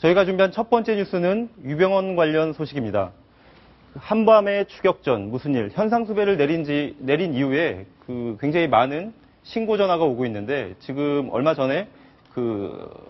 저희가 준비한 첫 번째 뉴스는 유병헌 관련 소식입니다. 한밤의 추격전, 무슨 일, 현상수배를 내린 이후에 굉장히 많은 신고 전화가 오고 있는데 지금 얼마 전에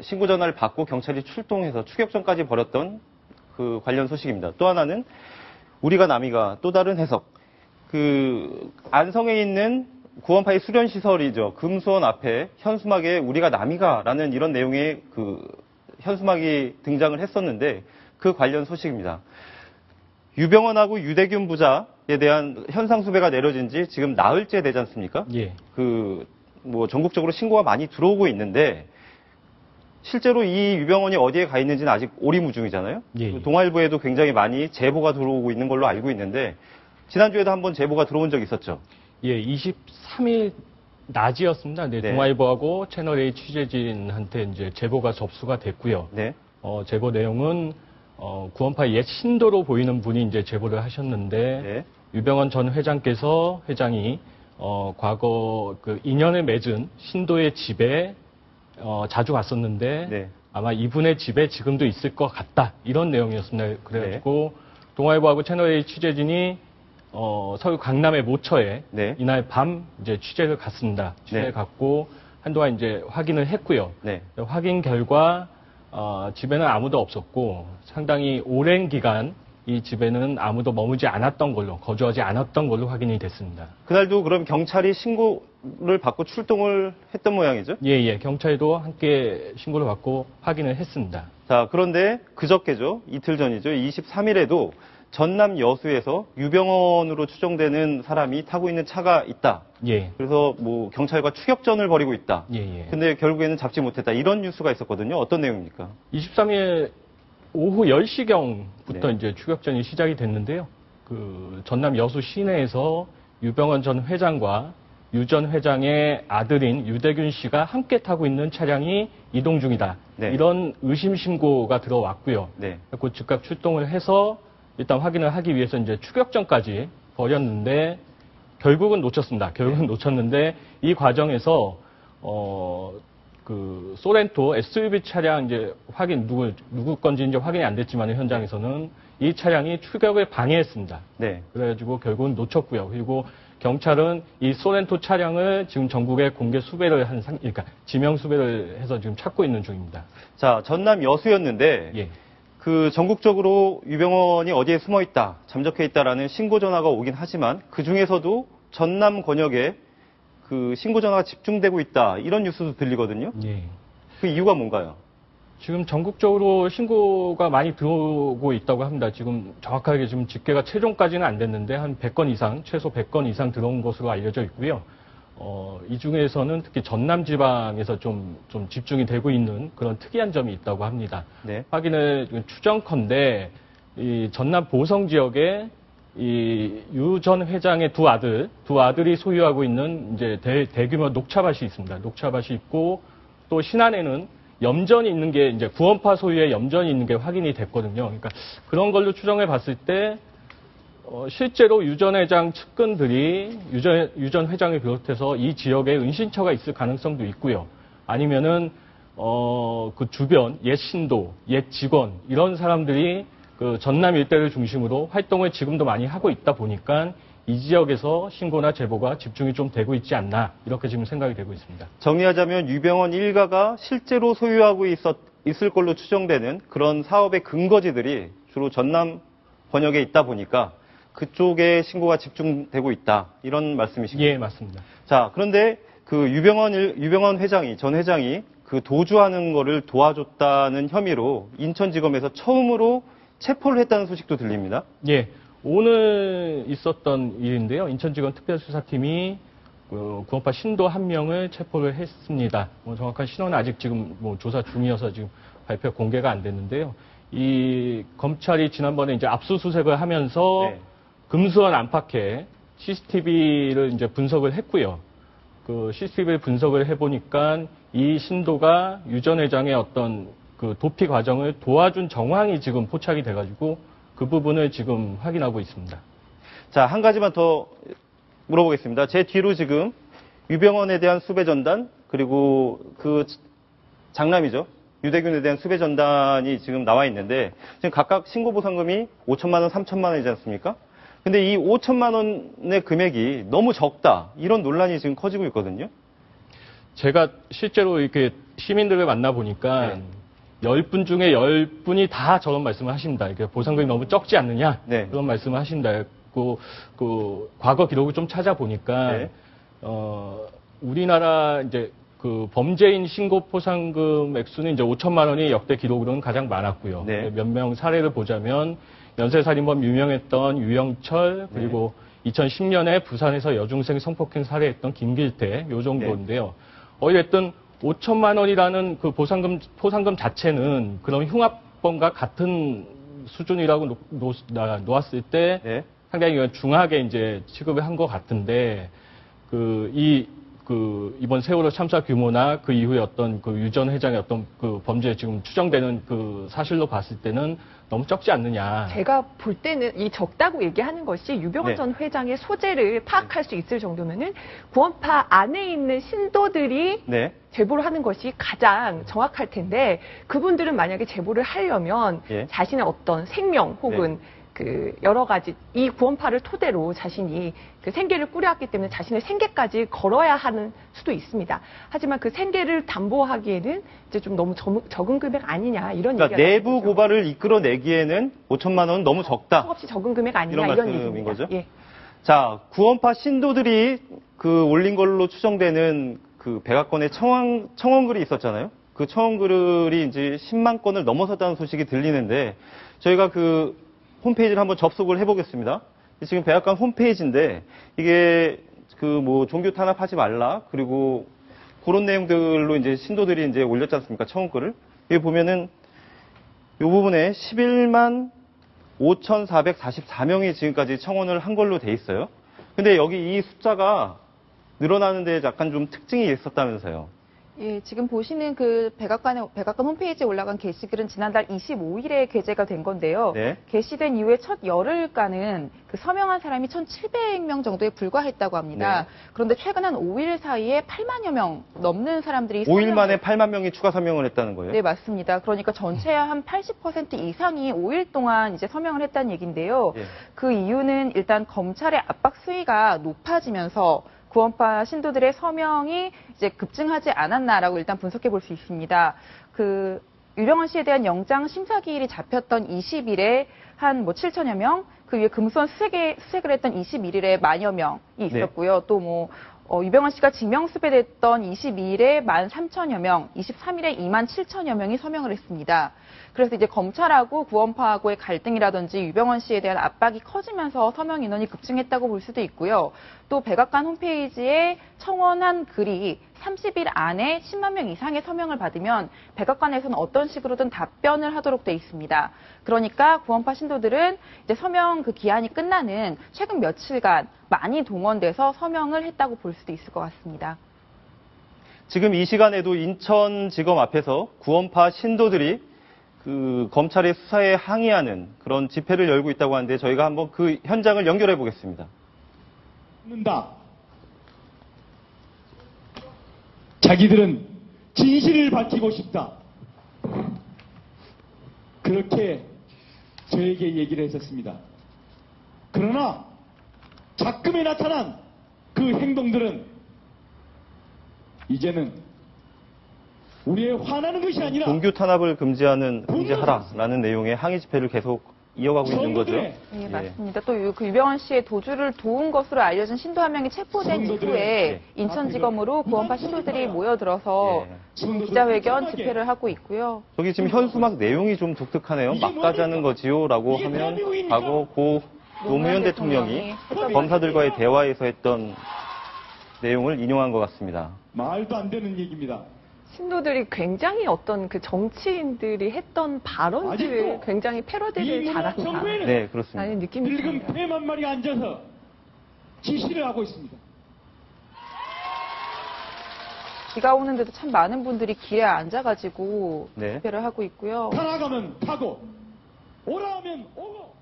신고 전화를 받고 경찰이 출동해서 추격전까지 벌였던 관련 소식입니다. 또 하나는 우리가 남이가 또 다른 해석. 안성에 있는 구원파의 수련시설이죠. 금수원 앞에 현수막에 우리가 남이가라는 이런 내용의 현수막이 등장을 했었는데 그 관련 소식입니다. 유병헌하고 유대균 부자에 대한 현상수배가 내려진 지 지금 나흘째 되지 않습니까? 예. 전국적으로 신고가 많이 들어오고 있는데 실제로 이 유병헌이 어디에 가 있는지는 아직 오리무중이잖아요. 예. 동아일보에도 굉장히 많이 제보가 들어오고 있는 걸로 알고 있는데 지난주에도 한번 제보가 들어온 적이 있었죠. 예, 23일 낮이었습니다. 네, 네. 동아일보하고 채널A 취재진한테 이제 제보가 접수가 됐고요. 네. 제보 내용은 구원파 옛 신도로 보이는 분이 이제 제보를 하셨는데 네. 유병헌 전 회장이 과거 인연을 맺은 신도의 집에 자주 갔었는데 네. 아마 이분의 집에 지금도 있을 것 같다 이런 내용이었습니다. 그래가지고 동아일보하고 채널A 취재진이 서울 강남의 모처에 네. 이날 밤 이제 취재를 갔습니다. 취재를 네. 갔고 한동안 이제 확인을 했고요. 네. 확인 결과 집에는 아무도 없었고 상당히 오랜 기간 이 집에는 아무도 머무지 않았던 걸로, 거주하지 않았던 걸로 확인이 됐습니다. 그날도 그럼 경찰이 신고를 받고 출동을 했던 모양이죠? 예. 경찰도 함께 신고를 받고 확인을 했습니다. 자, 그런데 그저께죠. 이틀 전이죠. 23일에도 전남 여수에서 유병헌으로 추정되는 사람이 타고 있는 차가 있다. 예. 그래서 경찰과 추격전을 벌이고 있다. 예. 근데 결국에는 잡지 못했다. 이런 뉴스가 있었거든요. 어떤 내용입니까? 23일 오후 10시경부터 네. 이제 추격전이 시작이 됐는데요. 전남 여수 시내에서 유병헌 전 회장과 유 전 회장의 아들인 유대균 씨가 함께 타고 있는 차량이 이동 중이다. 네. 이런 의심 신고가 들어왔고요. 네. 그래서 즉각 출동을 해서 일단 확인을 하기 위해서 이제 추격전까지 벌였는데 결국은 놓쳤습니다. 놓쳤는데 이 과정에서 소렌토 SUV 차량 이제 누구 건지 이제 확인이 안 됐지만 현장에서는 이 차량이 추격을 방해했습니다. 네. 그래가지고 결국은 놓쳤고요. 그리고 경찰은 이 소렌토 차량을 지금 전국에 공개 수배를 그러니까 지명 수배를 해서 지금 찾고 있는 중입니다. 자, 전남 여수였는데 예. 전국적으로 유병헌이 어디에 숨어 있다, 잠적해 있다라는 신고 전화가 오긴 하지만 그 중에서도 전남 권역에 신고 전화가 집중되고 있다 이런 뉴스도 들리거든요. 예. 그 이유가 뭔가요? 지금 전국적으로 신고가 많이 들어오고 있다고 합니다. 지금 정확하게 지금 집계가 최종까지는 안 됐는데 한 100건 이상, 최소 100건 이상 들어온 것으로 알려져 있고요. 이 중에서는 특히 전남 지방에서 좀 집중이 되고 있는 그런 특이한 점이 있다고 합니다. 네. 확인을 추정컨대 이 전남 보성 지역에 이 유 전 회장의 두 아들이 소유하고 있는 이제 대규모 녹차밭이 있습니다. 녹차밭이 있고 또 신안에는 염전이 있는 게 이제 구원파 소유의 염전이 있는 게 확인이 됐거든요. 그러니까 그런 걸로 추정해 봤을 때 실제로 유 전 회장 측근들이 유 전 회장을 비롯해서 이 지역에 은신처가 있을 가능성도 있고요. 아니면은 그 주변 옛 신도, 옛 직원 이런 사람들이 전남 일대를 중심으로 활동을 지금도 많이 하고 있다 보니까 이 지역에서 신고나 제보가 집중이 좀 되고 있지 않나 이렇게 지금 생각이 되고 있습니다. 정리하자면 유병헌 일가가 실제로 소유하고 있을 걸로 추정되는 그런 사업의 근거지들이 주로 전남 권역에 있다 보니까 그쪽에 신고가 집중되고 있다 이런 말씀이십니까? 예, 맞습니다. 자, 그런데 유병헌 전 회장이 도주하는 거를 도와줬다는 혐의로 인천지검에서 처음으로 체포를 했다는 소식도 들립니다. 예, 오늘 있었던 일인데요. 인천지검 특별수사팀이 구원파 신도 한 명을 체포를 했습니다. 정확한 신원은 아직 지금 조사 중이어서 지금 발표 공개가 안 됐는데요. 이 검찰이 지난번에 이제 압수수색을 하면서 네. 금수원 안팎에 CCTV를 이제 분석을 했고요. CCTV를 분석을 해보니까 이 신도가 유 전 회장의 어떤 도피 과정을 도와준 정황이 지금 포착이 돼가지고 그 부분을 지금 확인하고 있습니다. 자, 한 가지만 더 물어보겠습니다. 제 뒤로 지금 유병헌에 대한 수배 전단 그리고 장남이죠. 유대균에 대한 수배 전단이 지금 나와 있는데 지금 각각 신고 보상금이 5천만 원, 3천만 원이지 않습니까? 근데 이 5천만 원의 금액이 너무 적다. 이런 논란이 지금 커지고 있거든요. 제가 실제로 이렇게 시민들을 만나보니까 네. 10분 중에 10분이 다 저런 말씀을 하십니다. 이렇게 보상금이 너무 적지 않느냐? 네. 그런 말씀을 하신다. 과거 기록을 좀 찾아보니까, 네. 우리나라 이제 그 범죄인 신고 포상금 액수는 이제 5천만 원이 역대 기록으로는 가장 많았고요. 네. 몇 명 사례를 보자면 연쇄살인범 유명했던 유영철, 그리고 2010년에 부산에서 여중생 성폭행 살해했던 김길태, 요 정도인데요. 어찌됐든 5천만 원이라는 그 포상금 자체는 그런 흉악범과 같은 수준이라고 놓았을 때 네. 상당히 중하게 이제 취급을 한 것 같은데, 이번 세월호 참사 규모나 그 이후에 어떤 그 유 전 회장의 어떤 그 범죄에 지금 추정되는 그 사실로 봤을 때는 너무 적지 않느냐. 제가 볼 때는 이 적다고 얘기하는 것이 유병헌 네. 전 회장의 소재를 파악할 수 있을 정도면은 구원파 안에 있는 신도들이 네. 제보를 하는 것이 가장 정확할 텐데, 그분들은 만약에 제보를 하려면 예. 자신의 어떤 생명 혹은 그 여러 가지 이 구원파를 토대로 자신이 그 생계를 꾸려왔기 때문에 자신의 생계까지 걸어야 하는 수도 있습니다. 하지만 그 생계를 담보하기에는 이제 좀 너무 적은 금액 아니냐 이런 그러니까 얘기가 내부 나오죠. 고발을 이끌어내기에는 5천만 원은 너무 적다. 수없이 적은 금액 아니냐 이런 이런 말씀인 얘기입니다. 거죠? 예. 자, 구원파 신도들이 그 올린 걸로 추정되는 그 백악관의 청원글이 있었잖아요. 그 청원글이 이제 10만 건을 넘어섰다는 소식이 들리는데 저희가 그 홈페이지를 한번 접속을 해보겠습니다. 지금 백악관 홈페이지인데 이게 그 뭐 종교 탄압하지 말라 그리고 그런 내용들로 이제 신도들이 이제 올렸지 않습니까? 청원글을. 여기 보면은 이 부분에 11만 5,444명이 지금까지 청원을 한 걸로 돼 있어요. 근데 여기 이 숫자가 늘어나는데 약간 좀 특징이 있었다면서요. 예, 지금 보시는 그 백악관 홈페이지에 올라간 게시글은 지난달 25일에 게재가 된 건데요. 네. 게시된 이후에 첫 열흘간은 그 서명한 사람이 1,700명 정도에 불과했다고 합니다. 네. 그런데 최근 한 5일 사이에 8만여 명 넘는 사람들이 5일 만에 8만 명이 추가 서명을 했다는 거예요? 네, 맞습니다. 그러니까 전체의 한 80% 이상이 5일 동안 이제 서명을 했다는 얘기인데요. 예. 그 이유는 일단 검찰의 압박 수위가 높아지면서 구원파 신도들의 서명이 이제 급증하지 않았나라고 일단 분석해 볼 수 있습니다. 그 유병헌 씨에 대한 영장 심사 기일이 잡혔던 20일에 한 7천여 명, 그 위에 금수원 수색을 했던 21일에 만여 명이 있었고요. 또 유병헌 씨가 지명수배됐던 22일에 13,000여 명, 23일에 27,000여 명이 서명을 했습니다. 그래서 이제 검찰하고 구원파하고의 갈등이라든지 유병헌 씨에 대한 압박이 커지면서 서명 인원이 급증했다고 볼 수도 있고요. 또 백악관 홈페이지에 청원한 글이 30일 안에 10만 명 이상의 서명을 받으면 백악관에서는 어떤 식으로든 답변을 하도록 돼 있습니다. 그러니까 구원파 신도들은 이제 서명 그 기한이 끝나는 최근 며칠간 많이 동원돼서 서명을 했다고 볼 수도 있을 것 같습니다. 지금 이 시간에도 인천지검 앞에서 구원파 신도들이 그 검찰의 수사에 항의하는 그런 집회를 열고 있다고 하는데 저희가 한번 그 현장을 연결해 보겠습니다. 자기들은 진실을 밝히고 싶다. 그렇게 저에게 얘기를 했었습니다. 그러나 작금에 나타난 그 행동들은 이제는 우리의 화나는 것이 아니라 종교 탄압을 금지하라라는 내용의 항의 집회를 계속 이어가고 있는 거죠. 예, 맞습니다. 또 그 유병헌 씨의 도주를 도운 것으로 알려진 신도 한 명이 체포된 이후에 인천지검으로 구원파 신도들이 모여들어서 기자회견 집회를 하고 있고요. 저기 지금 현수막 내용이 좀 독특하네요. 막 가자는 거지요라고 하면 과거 고 노무현 대통령이 검사들과의 대화에서 했던 내용을 인용한 것 같습니다. 말도 안 되는 얘기입니다. 신도들이 굉장히 어떤 그 정치인들이 했던 발언들을 아직도 굉장히 패러디를 잘한다. 정부에는 네, 그렇습니다. 라는 느낌이 늙은 듭니다. 폐만 마리 앉아서 지시를 하고 있습니다. 비가 오는데도 참 많은 분들이 길에 앉아가지고 네. 집회를 하고 있고요. 타라가면 타고 오라 하면 오고.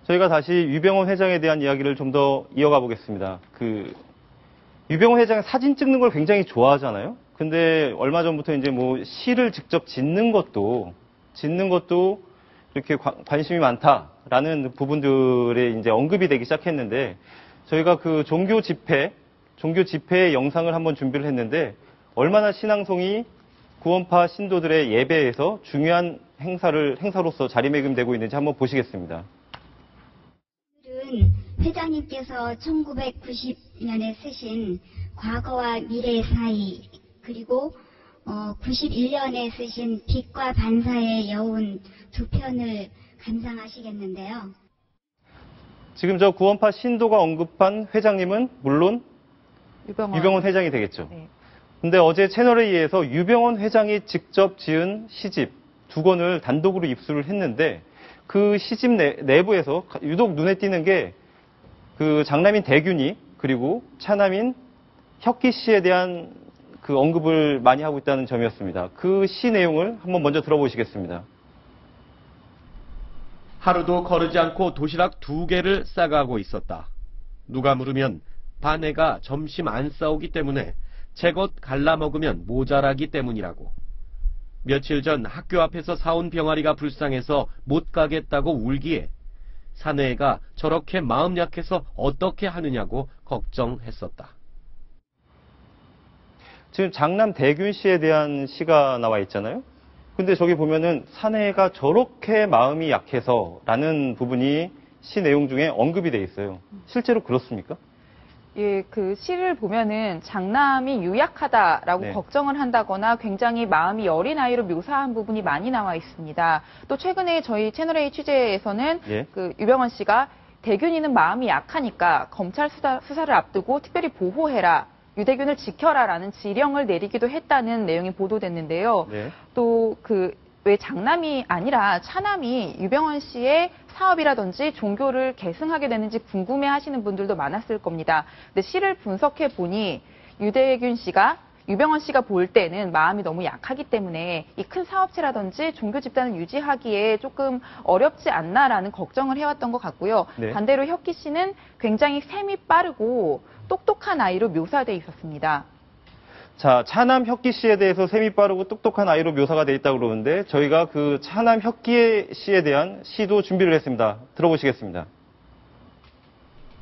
저희가 다시 유병헌 회장에 대한 이야기를 좀 더 이어가 보겠습니다. 그 유병헌 회장이 사진 찍는 걸 굉장히 좋아하잖아요. 근데 얼마 전부터 이제 뭐 시를 직접 짓는 것도 이렇게 관심이 많다라는 부분들에 이제 언급이 되기 시작했는데 저희가 그 종교 집회의 영상을 한번 준비를 했는데 얼마나 신앙송이 구원파 신도들의 예배에서 중요한 행사로서 자리매김되고 있는지 한번 보시겠습니다. 오늘은 회장님께서 1990년에 쓰신 과거와 미래 사이 그리고 91년에 쓰신 빛과 반사의 여운 두 편을 감상하시겠는데요. 지금 저 구원파 신도가 언급한 회장님은 물론 유병원 회장이 되겠죠. 네. 근데 어제 채널A에서 유병원 회장이 직접 지은 시집 두 권을 단독으로 입수를 했는데 그 시집 내부에서 유독 눈에 띄는 게 그 장남인 대균이 그리고 차남인 혁기 씨에 대한 그 언급을 많이 하고 있다는 점이었습니다. 그 시 내용을 한번 먼저 들어보시겠습니다. 하루도 거르지 않고 도시락 2개를 싸가고 있었다. 누가 물으면 바네가 점심 안 싸오기 때문에 제 것 갈라 먹으면 모자라기 때문이라고. 며칠 전 학교 앞에서 사온 병아리가 불쌍해서 못 가겠다고 울기에 사내가 저렇게 마음 약해서 어떻게 하느냐고 걱정했었다. 지금 장남 대균 씨에 대한 시가 나와 있잖아요. 근데 저기 보면은 사내가 저렇게 마음이 약해서라는 부분이 시 내용 중에 언급이 돼 있어요. 실제로 그렇습니까? 예, 그 시를 보면은 장남이 유약하다라고 네. 걱정을 한다거나 굉장히 마음이 여린 아이로 묘사한 부분이 많이 나와 있습니다. 또 최근에 저희 채널A 취재에서는 예. 그 유병원 씨가 대균이는 마음이 약하니까 검찰 수사를 앞두고 특별히 보호해라. 유대균을 지켜라라는 지령을 내리기도 했다는 내용이 보도됐는데요. 네. 또 왜 장남이 아니라 차남이 유병원 씨의 사업이라든지 종교를 계승하게 되는지 궁금해하시는 분들도 많았을 겁니다. 근데 시를 분석해 보니 유병원 씨가 볼 때는 마음이 너무 약하기 때문에 이 큰 사업체라든지 종교 집단을 유지하기에 조금 어렵지 않나라는 걱정을 해왔던 것 같고요. 네. 반대로 혁기 씨는 굉장히 셈이 빠르고 똑똑한 아이로 묘사돼 있었습니다. 자, 차남 혁기 씨에 대해서 셈이 빠르고 똑똑한 아이로 묘사가 돼 있다고 그러는데 저희가 그 차남 혁기 씨에 대한 시도 준비를 했습니다. 들어보시겠습니다.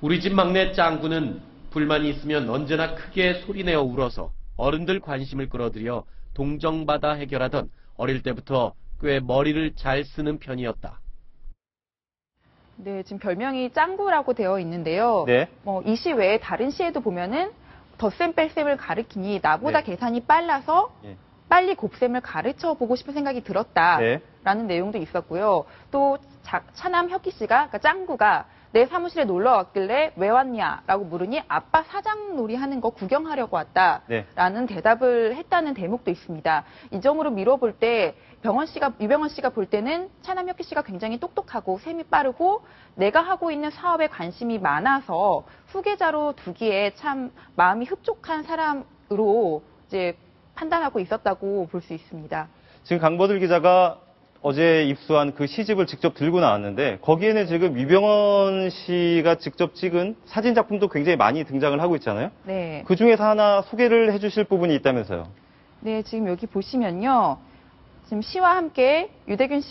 우리 집 막내 짱구는 불만이 있으면 언제나 크게 소리내어 울어서 어른들 관심을 끌어들여 동정받아 해결하던 어릴 때부터 꽤 머리를 잘 쓰는 편이었다. 네, 지금 별명이 짱구라고 되어 있는데요. 네. 이 시 외에 다른 시에도 보면은 덧셈 뺄셈을 가르키니 나보다 네. 계산이 빨라서 예. 빨리 곱셈을 가르쳐 보고 싶은 생각이 들었다라는 네. 내용도 있었고요. 또 차남 혁기 씨가, 그러니까 짱구가 내 사무실에 놀러 왔길래 왜 왔냐라고 물으니 아빠 사장 놀이 하는 거 구경하려고 왔다라는 네. 대답을 했다는 대목도 있습니다. 이 점으로 미뤄볼 때 유병원 씨가 볼 때는 차남 혁기 씨가 굉장히 똑똑하고 셈이 빠르고 내가 하고 있는 사업에 관심이 많아서 후계자로 두기에 참 마음이 흡족한 사람으로 이제 판단하고 있었다고 볼 수 있습니다. 지금 강버들 기자가 어제 입수한 그 시집을 직접 들고 나왔는데 거기에는 지금 유병원 씨가 직접 찍은 사진 작품도 굉장히 많이 등장을 하고 있잖아요. 네. 그 중에서 하나 소개를 해주실 부분이 있다면서요. 네, 지금 여기 보시면요. 지금 시와 함께 유병원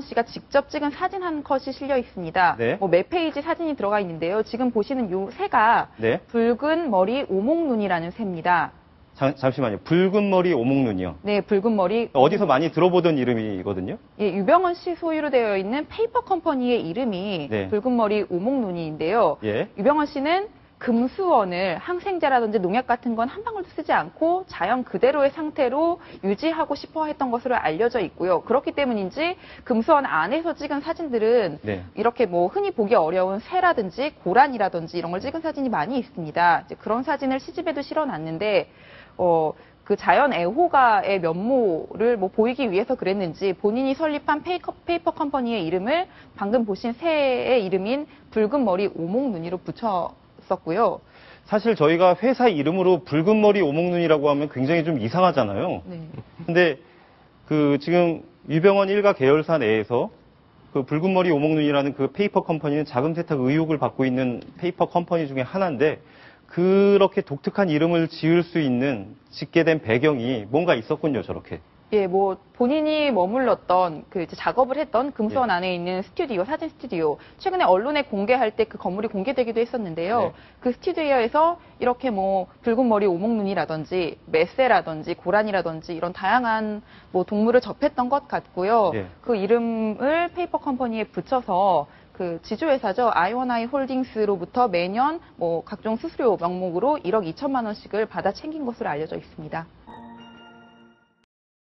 씨가 직접 찍은 사진 한 컷이 실려 있습니다. 네. 몇 페이지 사진이 들어가 있는데요. 지금 보시는 요 새가 네. 붉은 머리 오목눈이라는 새입니다. 잠시만요. 붉은 머리 오목눈이요. 네, 붉은 머리. 어디서 많이 들어보던 이름이거든요. 예, 유병원 씨 소유로 되어 있는 페이퍼 컴퍼니의 이름이 네. 붉은 머리 오목눈이인데요. 예. 유병원 씨는 금수원을 항생제라든지 농약 같은 건 한 방울도 쓰지 않고 자연 그대로의 상태로 유지하고 싶어 했던 것으로 알려져 있고요. 그렇기 때문인지 금수원 안에서 찍은 사진들은 네. 이렇게 흔히 보기 어려운 새라든지 고란이라든지 이런 걸 찍은 사진이 많이 있습니다. 이제 그런 사진을 시집에도 실어놨는데 그 자연 애호가의 면모를 보이기 위해서 그랬는지 본인이 설립한 페이퍼 컴퍼니의 이름을 방금 보신 새의 이름인 붉은 머리 오목눈이로 붙였었고요. 사실 저희가 회사 이름으로 붉은 머리 오목눈이라고 하면 굉장히 좀 이상하잖아요. 네. 근데 그 지금 유병원 일가 계열사 내에서 그 붉은 머리 오목눈이라는 그 페이퍼 컴퍼니는 자금 세탁 의혹을 받고 있는 페이퍼 컴퍼니 중에 하나인데 그렇게 독특한 이름을 짓게 된 배경이 뭔가 있었군요, 저렇게. 예, 뭐 본인이 머물렀던 그 이제 작업을 했던 금수원 네. 안에 있는 스튜디오, 사진 스튜디오. 최근에 언론에 공개할 때 그 건물이 공개되기도 했었는데요. 네. 그 스튜디오에서 이렇게 뭐 붉은 머리 오목눈이라든지 메세라든지 고라니라든지 이런 다양한 뭐 동물을 접했던 것 같고요. 네. 그 이름을 페이퍼 컴퍼니에 붙여서 그 지주회사죠. 아이원아이 홀딩스로부터 매년 뭐 각종 수수료 명목으로 1억 2천만 원씩을 받아 챙긴 것으로 알려져 있습니다.